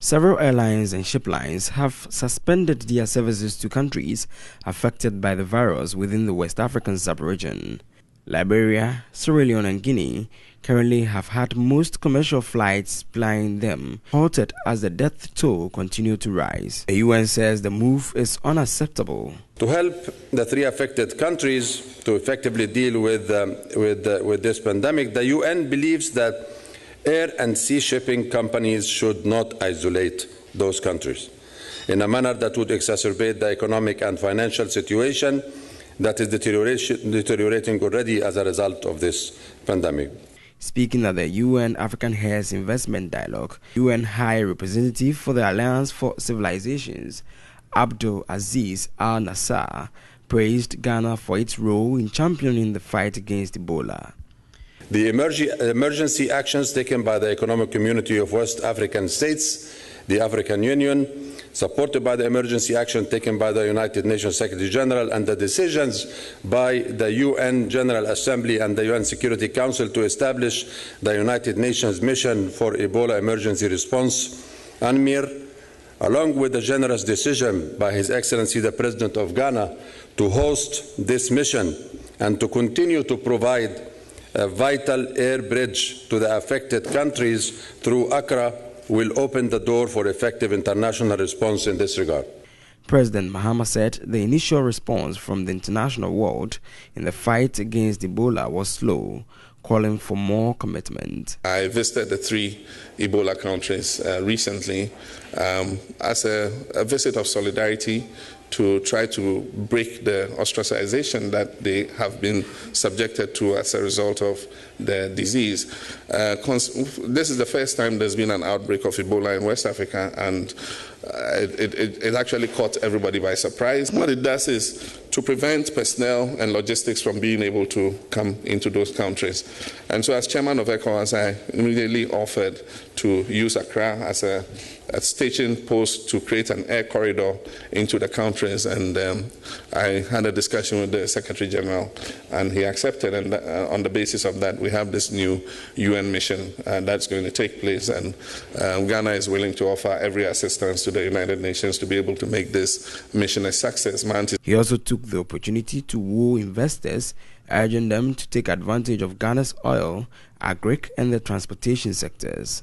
Several airlines and ship lines have suspended their services to countries affected by the virus within the West African sub-region. Liberia, Sierra Leone and Guinea currently have had most commercial flights flying them halted as the death toll continued to rise. The UN says the move is unacceptable. To help the three affected countries to effectively deal with this pandemic, the UN believes that air and sea shipping companies should not isolate those countries in a manner that would exacerbate the economic and financial situation that is deteriorating already as a result of this pandemic. Speaking at the UN African Heads Investment Dialogue, UN High Representative for the Alliance for Civilizations, Abdul Aziz Al-Nassar, praised Ghana for its role in championing the fight against Ebola. The emergency actions taken by the Economic Community of West African States, the African Union, supported by the emergency action taken by the United Nations Secretary General, and the decisions by the UN General Assembly and the UN Security Council to establish the United Nations Mission for Ebola Emergency Response, UNMIR, along with the generous decision by His Excellency the President of Ghana to host this mission and to continue to provide a vital air bridge to the affected countries through Accra, will open the door for effective international response in this regard. President Mahama said the initial response from the international world in the fight against Ebola was slow, calling for more commitment. I visited the three Ebola countries recently as a visit of solidarity to try to break the ostracization that they have been subjected to as a result of the disease. This is the first time there's been an outbreak of Ebola in West Africa, and it actually caught everybody by surprise. What it does is to prevent personnel and logistics from being able to come into those countries. And so as chairman of ECOWAS, I immediately offered to use Accra as a staging post to create an air corridor into the countries. And I had a discussion with the Secretary General, and he accepted. And on the basis of that, we have this new UN mission that's going to take place. And Ghana is willing to offer every assistance to the United Nations to be able to make this mission a success. He also took the opportunity to woo investors, urging them to take advantage of Ghana's oil, agric, and the transportation sectors.